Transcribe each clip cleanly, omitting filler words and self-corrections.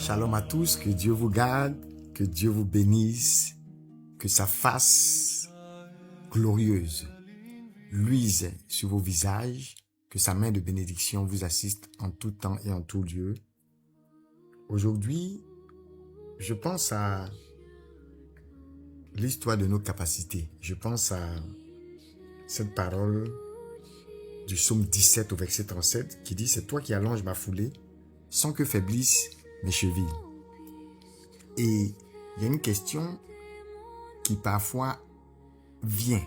Shalom à tous, que Dieu vous garde, que Dieu vous bénisse, que sa face glorieuse luise sur vos visages, que sa main de bénédiction vous assiste en tout temps et en tout lieu. Aujourd'hui, je pense à l'histoire de nos capacités. Je pense à cette parole du psaume 17 au verset 37 qui dit « C'est toi qui allonges ma foulée sans que faiblissent mes chevilles. » Et il y a une question qui parfois vient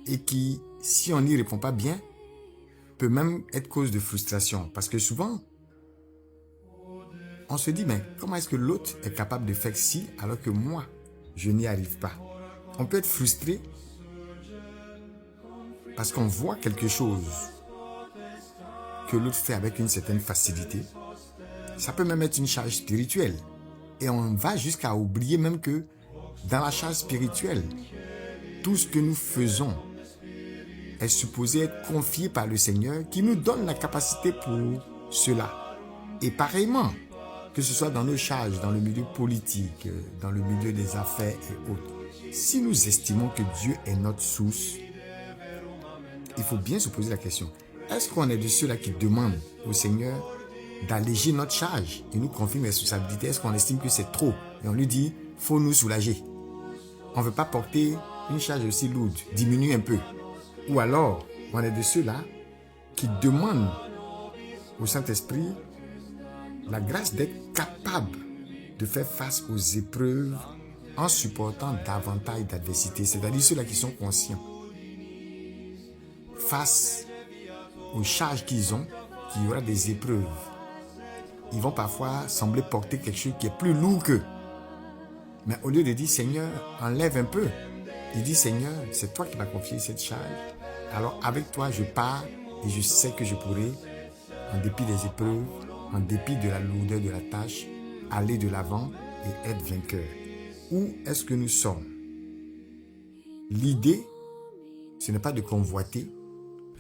et qui, si on n'y répond pas bien, peut même être cause de frustration. Parce que souvent, on se dit, mais comment est-ce que l'autre est capable de faire ci alors que moi, je n'y arrive pas? On peut être frustré parce qu'on voit quelque chose que l'autre fait avec une certaine facilité. Ça peut même être une charge spirituelle. Et on va jusqu'à oublier même que dans la charge spirituelle, tout ce que nous faisons est supposé être confié par le Seigneur qui nous donne la capacité pour cela. Et pareillement, que ce soit dans nos charges, dans le milieu politique, dans le milieu des affaires et autres, si nous estimons que Dieu est notre source, il faut bien se poser la question, est-ce qu'on est de ceux-là qui demandent au Seigneur d'alléger notre charge et nous confie une responsabilité? Est-ce qu'on estime que c'est trop? Et on lui dit, faut nous soulager. On ne veut pas porter une charge aussi lourde, diminue un peu. Ou alors, on est de ceux-là qui demandent au Saint-Esprit la grâce d'être capable de faire face aux épreuves en supportant davantage d'adversité. C'est-à-dire ceux-là qui sont conscients face aux charges qu'ils ont, qu'il y aura des épreuves. Ils vont parfois sembler porter quelque chose qui est plus lourd qu'eux. Mais au lieu de dire, Seigneur, enlève un peu, il dit, Seigneur, c'est toi qui m'as confié cette charge. Alors avec toi, je pars et je sais que je pourrai, en dépit des épreuves, en dépit de la lourdeur de la tâche, aller de l'avant et être vainqueur. Où est-ce que nous sommes? L'idée, ce n'est pas de convoiter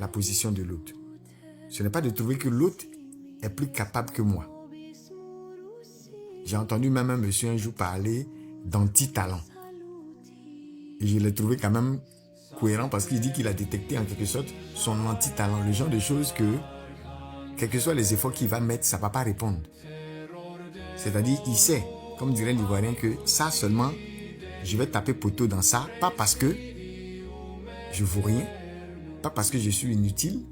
la position de l'autre. Ce n'est pas de trouver que l'autre est plus capable que moi. J'ai entendu même un monsieur un jour parler d'anti-talent. Et je l'ai trouvé quand même cohérent parce qu'il dit qu'il a détecté en quelque sorte son anti-talent. Le genre de choses que, quels que soient les efforts qu'il va mettre, ça ne va pas répondre. C'est-à-dire, il sait, comme dirait l'Ivoirien, que ça seulement, je vais taper poteau dans ça, pas parce que je ne vaux rien, pas parce que je suis inutile,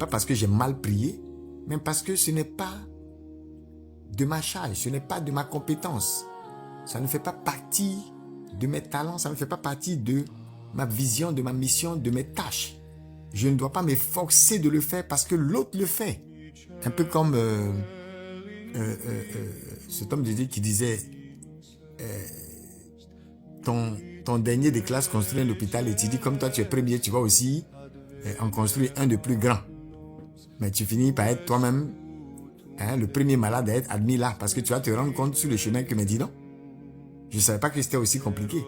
pas parce que j'ai mal prié, mais parce que ce n'est pas de ma charge, ce n'est pas de ma compétence. Ça ne fait pas partie de mes talents, ça ne fait pas partie de ma vision, de ma mission, de mes tâches. Je ne dois pas m'efforcer de le faire parce que l'autre le fait. Un peu comme cet homme de Dieu qui disait ton dernier de classe construit un hôpital et tu dis comme toi tu es premier, tu vas aussi en construire un de plus grand. Mais tu finis par être toi-même le premier malade à être admis là parce que tu vas te rendre compte sur le chemin que, mais dis non, je ne savais pas que c'était aussi compliqué.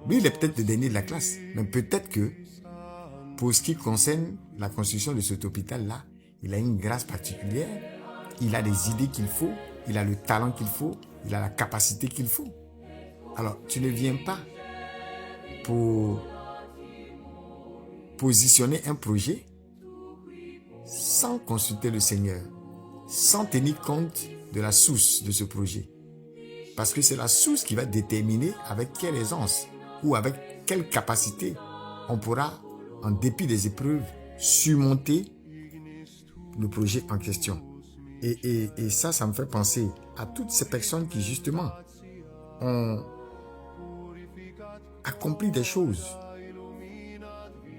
Lui, il est peut-être le dernier de la classe, mais peut-être que pour ce qui concerne la construction de cet hôpital-là, il a une grâce particulière, il a des idées qu'il faut, il a le talent qu'il faut, il a la capacité qu'il faut. Alors, tu ne viens pas pour positionner un projet sans consulter le Seigneur, sans tenir compte de la source de ce projet. Parce que c'est la source qui va déterminer avec quelle aisance ou avec quelle capacité on pourra, en dépit des épreuves, surmonter le projet en question. Et ça me fait penser à toutes ces personnes qui justement ont accompli des choses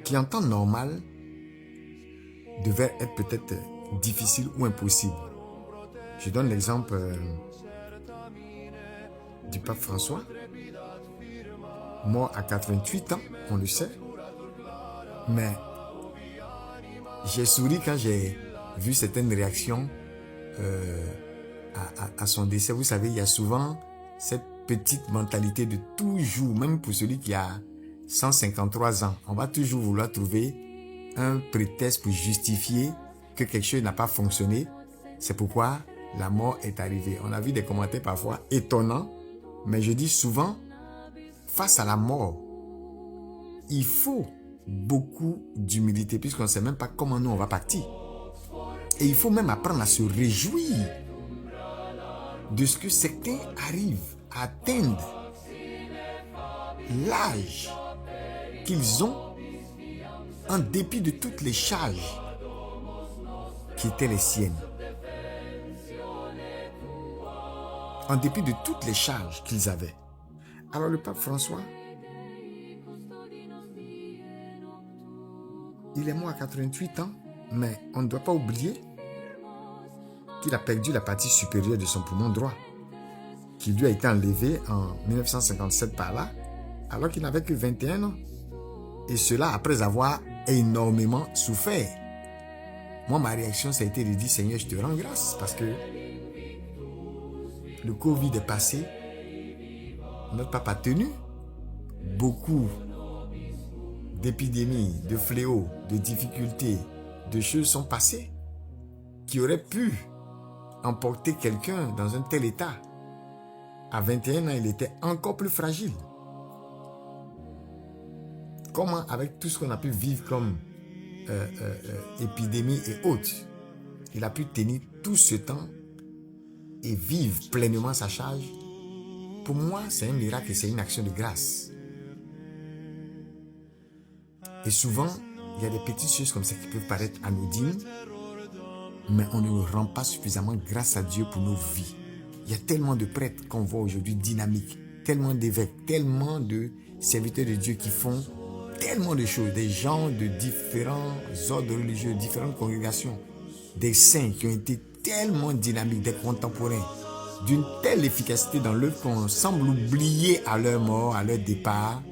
qui en temps normal devaient être peut-être difficiles ou impossibles. Je donne l'exemple du pape François, mort à 88 ans, on le sait. Mais j'ai souri quand j'ai vu certaines réactions à son décès. Vous savez, il y a souvent cette petite mentalité de toujours, même pour celui qui a 153 ans, on va toujours vouloir trouver un prétexte pour justifier que quelque chose n'a pas fonctionné. C'est pourquoi la mort est arrivée. On a vu des commentaires parfois étonnants, mais je dis souvent, face à la mort, il faut beaucoup d'humilité puisqu'on ne sait même pas comment nous on va partir. Et il faut même apprendre à se réjouir de ce que certains arrivent à atteindre l'âge qu'ils ont en dépit de toutes les charges qui étaient les siennes. En dépit de toutes les charges qu'ils avaient. Alors le pape François, il est mort à 88 ans, mais on ne doit pas oublier qu'il a perdu la partie supérieure de son poumon droit, qui lui a été enlevé en 1957 par là, alors qu'il n'avait que 21 ans. Et cela après avoir énormément souffert. Moi, ma réaction, ça a été de dire, Seigneur, je te rends grâce parce que le Covid est passé, notre pape a tenu. Beaucoup d'épidémies, de fléaux, de difficultés, de choses sont passées qui auraient pu emporter quelqu'un dans un tel état. À 21 ans, il était encore plus fragile. Comment, avec tout ce qu'on a pu vivre comme épidémie et autres, il a pu tenir tout ce temps et vivre pleinement sa charge? Pour moi, c'est un miracle et c'est une action de grâce. Et souvent, il y a des petites choses comme ça qui peuvent paraître anodines, mais on ne rend pas suffisamment grâce à Dieu pour nos vies. Il y a tellement de prêtres qu'on voit aujourd'hui dynamiques, tellement d'évêques, tellement de serviteurs de Dieu qui font tellement de choses, des gens de différents ordres religieux, différentes congrégations, des saints qui ont été tellement dynamiques, des contemporains, d'une telle efficacité dans l'œuvre qu'on semble oublier à leur mort, à leur départ,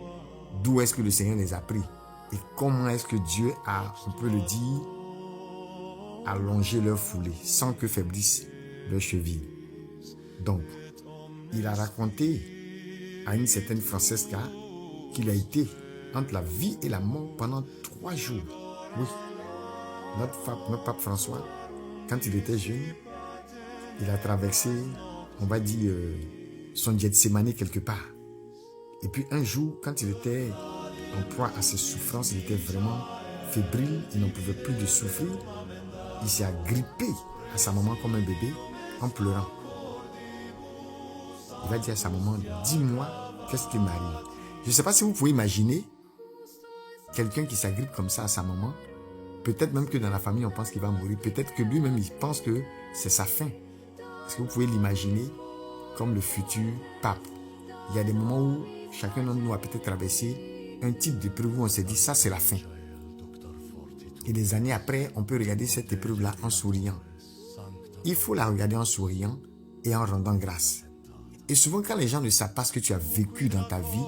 d'où est-ce que le Seigneur les a pris et comment est-ce que Dieu a, on peut le dire, allongé leur foulée sans que faiblissent leurs chevilles. Donc, il a raconté à une certaine Francesca qu'il a été entre la vie et la mort pendant 3 jours. Oui, notre pape François, quand il était jeune, il a traversé, on va dire, son Gethsémani quelque part. Et puis un jour, quand il était en proie à ses souffrances, il était vraiment fébrile, il n'en pouvait plus de souffrir. Il s'est agrippé à sa maman comme un bébé en pleurant. Il a dit à sa maman, dis-moi, qu'est-ce qui m'arrive? Je ne sais pas si vous pouvez imaginer quelqu'un qui s'agrippe comme ça à sa maman. Peut-être même que dans la famille, on pense qu'il va mourir. Peut-être que lui-même, il pense que c'est sa fin. Est-ce que vous pouvez l'imaginer comme le futur pape? Il y a des moments où chacun d'entre nous a peut-être traversé un type d'épreuve où on s'est dit, ça c'est la fin. Et des années après, on peut regarder cette épreuve-là en souriant. Il faut la regarder en souriant et en rendant grâce. Et souvent, quand les gens ne savent pas ce que tu as vécu dans ta vie,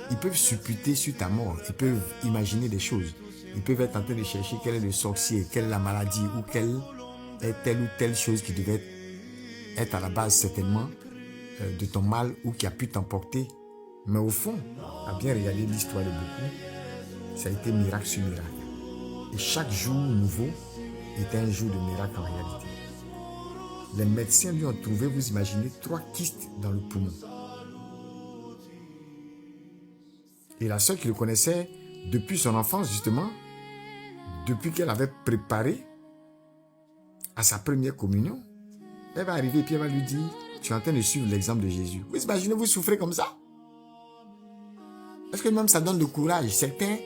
ils peuvent supputer sur ta mort. Ils peuvent imaginer des choses. Ils peuvent être en train de chercher quel est le sorcier, quelle est la maladie ou quelle est telle ou telle chose qui devait être à la base certainement de ton mal ou qui a pu t'emporter. Mais au fond, à bien regarder l'histoire de beaucoup, ça a été miracle sur miracle. Et chaque jour nouveau était un jour de miracle en réalité. Les médecins lui ont trouvé, vous imaginez, 3 kystes dans le poumon. Et la sœur qui le connaissait depuis son enfance, justement, depuis qu'elle avait préparé à sa première communion, elle va arriver et puis elle va lui dire, tu es en train de suivre l'exemple de Jésus. Vous imaginez, vous souffrez comme ça? Est-ce que même ça donne du courage? Certains,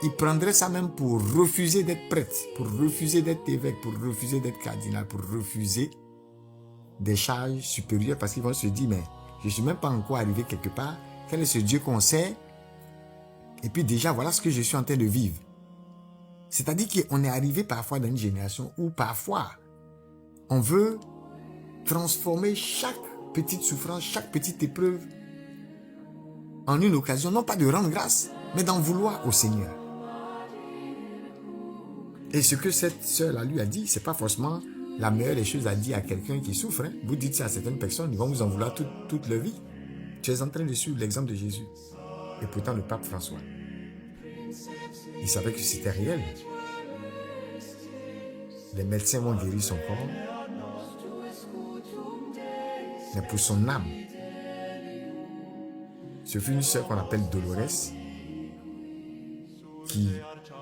ils prendraient ça même pour refuser d'être prêtre, pour refuser d'être évêque, pour refuser d'être cardinal, pour refuser des charges supérieures parce qu'ils vont se dire, mais je ne suis même pas encore arrivé quelque part. Quel est ce Dieu qu'on sait? Et puis déjà, voilà ce que je suis en train de vivre. C'est-à-dire qu'on est arrivé parfois dans une génération où parfois, on veut transformer chaque petite souffrance, chaque petite épreuve en une occasion, non pas de rendre grâce, mais d'en vouloir au Seigneur. Et ce que cette sœur-là lui a dit, ce n'est pas forcément la meilleure des choses à dire à quelqu'un qui souffre. Vous dites ça à certaines personnes, ils vont vous en vouloir toute leur vie. Tu es en train de suivre l'exemple de Jésus. Et pourtant, le pape François, il savait que c'était réel. Les médecins vont guérir son corps. mais pour son âme. Ce fut une sœur qu'on appelle Dolores qui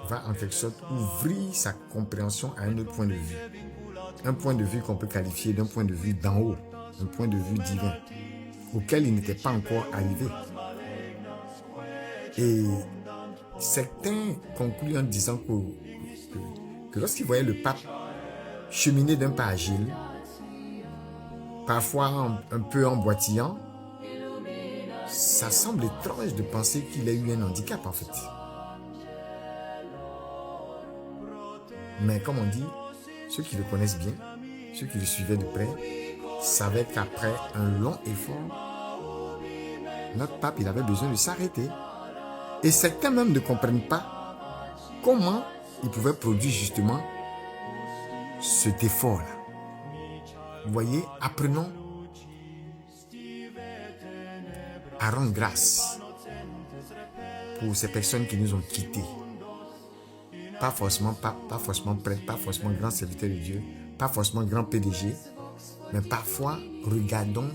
va en quelque sorte ouvrir sa compréhension à un autre point de vue. Un point de vue qu'on peut qualifier d'un point de vue d'en haut, un point de vue divin, auquel il n'était pas encore arrivé. Et certains concluent en disant que lorsqu'ils voyaient le pape cheminer d'un pas agile, parfois un peu emboîtillant, ça semble étrange de penser qu'il a eu un handicap en fait. Mais comme on dit, ceux qui le connaissent bien, ceux qui le suivaient de près, savaient qu'après un long effort, notre pape, il avait besoin de s'arrêter. Et certains même ne comprennent pas comment il pouvait produire justement cet effort-là. Vous voyez, apprenons à rendre grâce pour ces personnes qui nous ont quittés. Pas forcément prêtre, pas forcément grand serviteur de Dieu, pas forcément grand PDG, mais parfois, regardons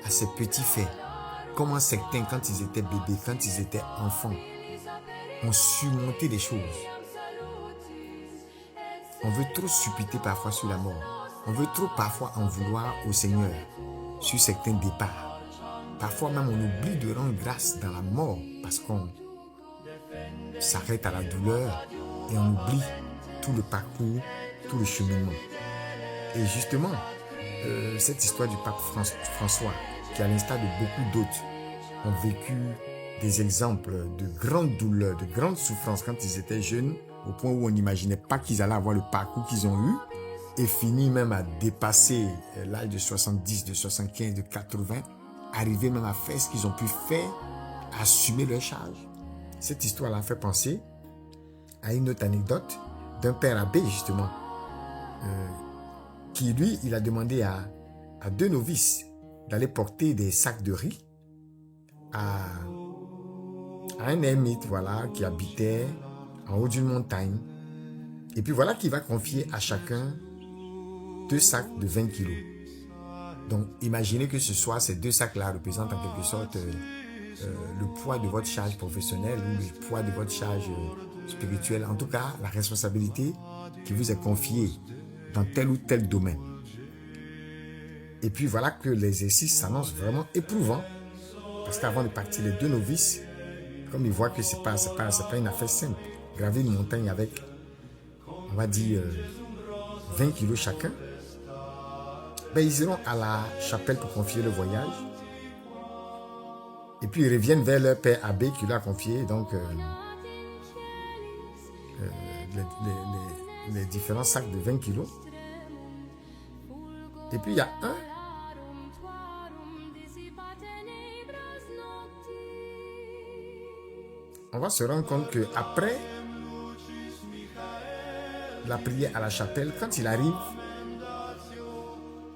à ces petits faits. Comment certains, quand ils étaient bébés, quand ils étaient enfants, ont surmonté les choses. On veut trop supputer parfois sur la mort. On veut trop parfois en vouloir au Seigneur sur certains départs. Parfois même on oublie de rendre grâce dans la mort parce qu'on s'arrête à la douleur et on oublie tout le parcours, tout le cheminement. Et justement, cette histoire du pape François, qui à l'instar de beaucoup d'autres, ont vécu des exemples de grandes douleurs, de grandes souffrances quand ils étaient jeunes, au point où on n'imaginait pas qu'ils allaient avoir le parcours qu'ils ont eu, et fini même à dépasser l'âge de 70, de 75, de 80, arriver même à faire ce qu'ils ont pu faire, assumer leur charge. Cette histoire-là fait penser à une autre anecdote d'un père abbé justement, qui lui, il a demandé à deux novices d'aller porter des sacs de riz à un ermite, voilà, qui habitait en haut d'une montagne. Et puis voilà qu'il va confier à chacun 2 sacs de 20 kilos. Donc imaginez que ce soir, ces 2 sacs-là représentent en quelque sorte le poids de votre charge professionnelle ou le poids de votre charge spirituelle. En tout cas, la responsabilité qui vous est confiée dans tel ou tel domaine. Et puis voilà que l'exercice s'annonce vraiment éprouvant. Parce qu'avant de partir, les 2 novices, comme ils voient que ce n'est pas une affaire simple, graver une montagne avec, on va dire, 20 kilos chacun, ben, ils iront à la chapelle pour confier le voyage. Et puis ils reviennent vers leur père abbé qui leur a confié donc, les différents sacs de 20 kilos. Et puis il y a un on va se rendre compte qu'après la prière à la chapelle, quand il arrive,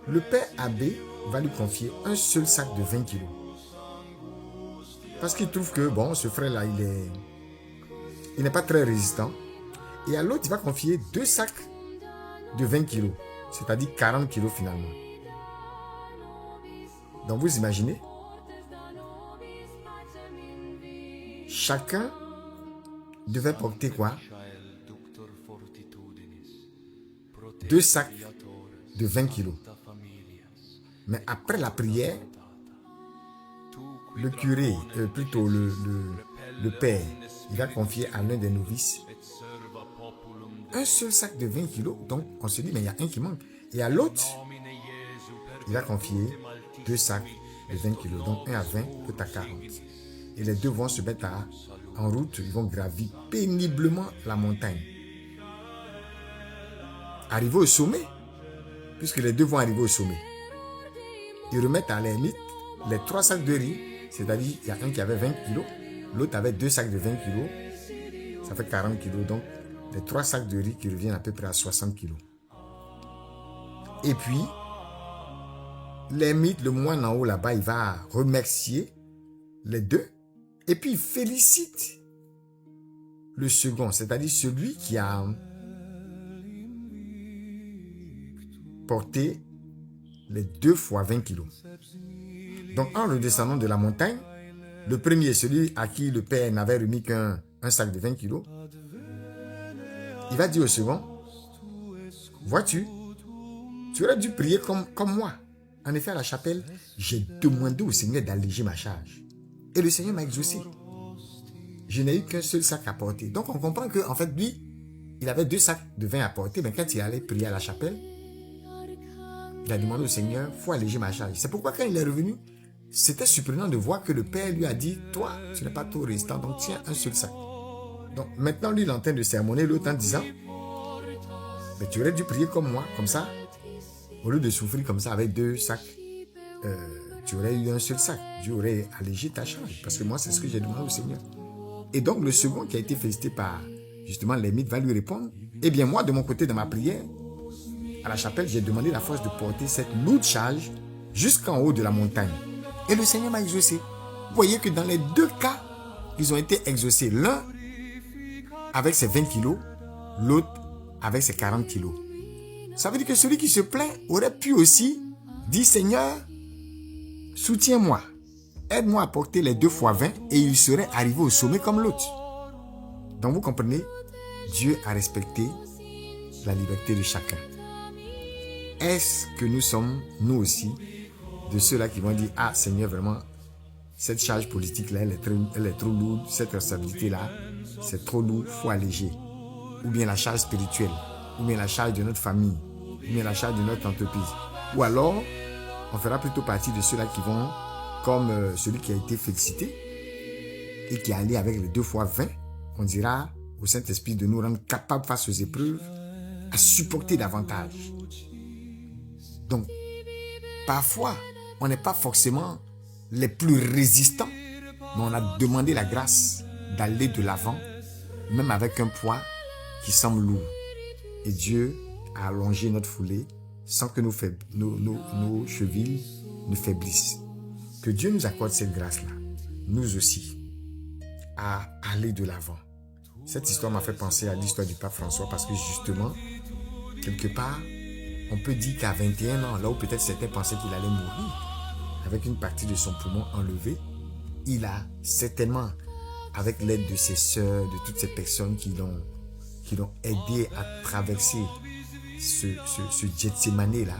le père abbé va lui confier un seul sac de 20 kilos. Parce qu'il trouve que, bon, ce frère-là, il n'est pas très résistant. Et à l'autre, il va confier 2 sacs de 20 kilos, c'est-à-dire 40 kilos finalement. Donc vous imaginez, chacun devait porter quoi? 2 sacs de 20 kilos. Mais après la prière, le curé, plutôt le père, il va confier à l'un des novices un seul sac de 20 kilos. Donc on se dit, mais il y a un qui manque. Et à l'autre, il va confier 2 sacs de 20 kilos. Donc un à 20, l'autre à 40. Et les deux vont se mettre en route, ils vont gravir péniblement la montagne. Arriver au sommet, puisque les deux vont arriver au sommet, ils remettent à l'ermite les 3 sacs de riz, c'est-à-dire il y a un qui avait 20 kilos, l'autre avait 2 sacs de 20 kilos, ça fait 40 kilos, donc les 3 sacs de riz qui reviennent à peu près à 60 kilos. Et puis, l'ermite, le moine en haut là-bas, il va remercier les deux, et puis il félicite le second, c'est-à-dire celui qui a porté les 2 fois 20 kilos. Donc, en redescendant de la montagne, le premier, celui à qui le père n'avait remis qu'un sac de 20 kilos, il va dire au second, vois-tu, tu aurais dû prier comme moi. En effet, à la chapelle, j'ai demandé au Seigneur d'alléger ma charge. Et le Seigneur m'a exaucé. Je n'ai eu qu'un seul sac à porter. Donc, on comprend qu'en fait, lui, il avait 2 sacs de vin à porter, mais quand il allait prier à la chapelle, il a demandé au Seigneur, il faut alléger ma charge. C'est pourquoi quand il est revenu, c'était surprenant de voir que le Père lui a dit, toi, tu n'es pas trop résistant, donc tiens un seul sac. Donc maintenant, lui, il est en train de sermonner l'autre en disant, mais tu aurais dû prier comme moi, comme ça, au lieu de souffrir comme ça avec 2 sacs, tu aurais eu un seul sac. Dieu aurait allégé ta charge, parce que moi, c'est ce que j'ai demandé au Seigneur. Et donc, le second qui a été félicité par, justement, l'ermite va lui répondre, eh bien, moi, de mon côté, dans ma prière, à la chapelle, j'ai demandé la force de porter cette lourde charge jusqu'en haut de la montagne. Et le Seigneur m'a exaucé. Vous voyez que dans les 2 cas, ils ont été exaucés. L'un avec ses 20 kilos, l'autre avec ses 40 kilos. Ça veut dire que celui qui se plaint aurait pu aussi dire, Seigneur, soutiens-moi, aide-moi à porter les 2 fois 20 et il serait arrivé au sommet comme l'autre. Donc vous comprenez, Dieu a respecté la liberté de chacun. Est-ce que nous sommes, nous aussi, de ceux-là qui vont dire, ah Seigneur, vraiment, cette charge politique-là, elle est trop lourde, cette responsabilité-là, c'est trop lourd, il faut alléger. Ou bien la charge spirituelle, ou bien la charge de notre famille, ou bien la charge de notre entreprise. Ou alors, on fera plutôt partie de ceux-là qui vont, comme celui qui a été félicité, et qui est allé avec les 2 fois 20, on dira au Saint-Esprit de nous rendre capables face aux épreuves, à supporter davantage. Donc, parfois, on n'est pas forcément les plus résistants, mais on a demandé la grâce d'aller de l'avant, même avec un poids qui semble lourd. Et Dieu a allongé notre foulée sans que nos chevilles ne faiblissent. Que Dieu nous accorde cette grâce-là, nous aussi, à aller de l'avant. Cette histoire m'a fait penser à l'histoire du pape François parce que justement, quelque part, on peut dire qu'à 21 ans, là où peut-être certains pensaient qu'il allait mourir, avec une partie de son poumon enlevée, il a certainement, avec l'aide de ses sœurs, de toutes ces personnes qui l'ont aidé à traverser ce Gethsémané-là,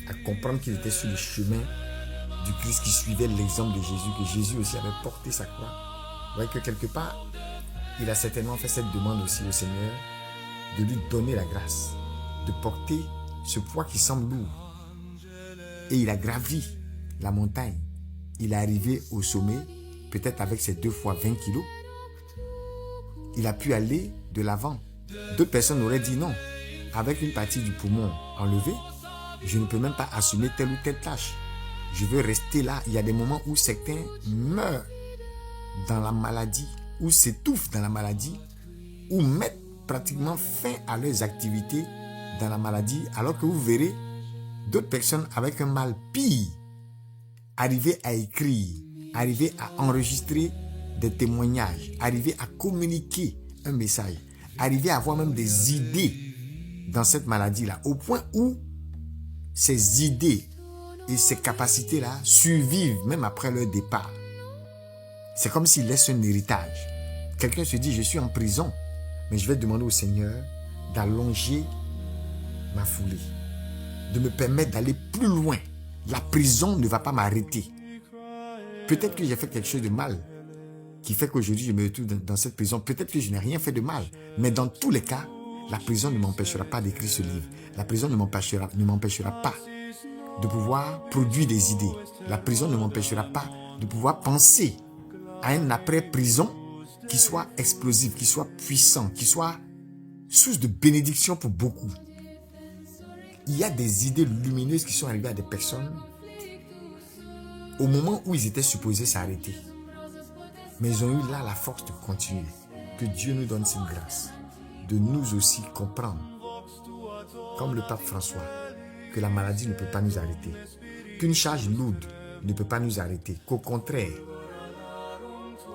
à comprendre qu'il était sur le chemin du Christ qui suivait l'exemple de Jésus, que Jésus aussi avait porté sa croix. Vous voyez que quelque part, il a certainement fait cette demande aussi au Seigneur de lui donner la grâce de porter ce poids qui semble lourd. Et il a gravi la montagne. Il est arrivé au sommet, peut-être avec ses 2 fois 20 kilos. Il a pu aller de l'avant. D'autres personnes auraient dit non. Avec une partie du poumon enlevée, je ne peux même pas assumer telle ou telle tâche. Je veux rester là. Il y a des moments où certains meurent dans la maladie, ou s'étouffent dans la maladie, ou mettent pratiquement fin à leurs activités dans la maladie, alors que vous verrez d'autres personnes avec un mal pire arriver à écrire, arriver à enregistrer des témoignages, arriver à communiquer un message, arriver à avoir même des idées dans cette maladie-là, au point où ces idées et ces capacités-là survivent même après leur départ. C'est comme s'ils laissent un héritage. Quelqu'un se dit, je suis en prison, mais je vais demander au Seigneur d'allonger ma foulée, de me permettre d'aller plus loin. La prison ne va pas m'arrêter. Peut-être que j'ai fait quelque chose de mal qui fait qu'aujourd'hui je me retrouve dans cette prison. Peut-être que je n'ai rien fait de mal. Mais dans tous les cas, la prison ne m'empêchera pas d'écrire ce livre. La prison ne m'empêchera pas de pouvoir produire des idées. La prison ne m'empêchera pas de pouvoir penser à un après-prison qui soit explosif, qui soit puissant, qui soit source de bénédiction pour beaucoup. Il y a des idées lumineuses qui sont arrivées à des personnes au moment où ils étaient supposés s'arrêter. Mais ils ont eu là la force de continuer. Que Dieu nous donne cette grâce de nous aussi comprendre, comme le pape François, que la maladie ne peut pas nous arrêter, qu'une charge lourde ne peut pas nous arrêter, qu'au contraire,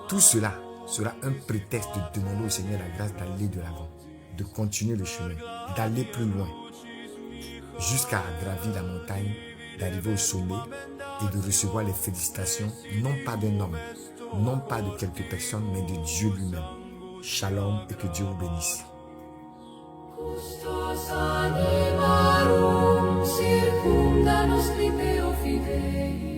tout cela sera un prétexte de demander au Seigneur la grâce d'aller de l'avant, de continuer le chemin, d'aller plus loin. jusqu'à gravir la montagne, d'arriver au sommet et de recevoir les félicitations, non pas d'un homme, non pas de quelques personnes, mais de Dieu lui-même. Shalom et que Dieu vous bénisse. Custos animarum circumda nos clipeo fidei.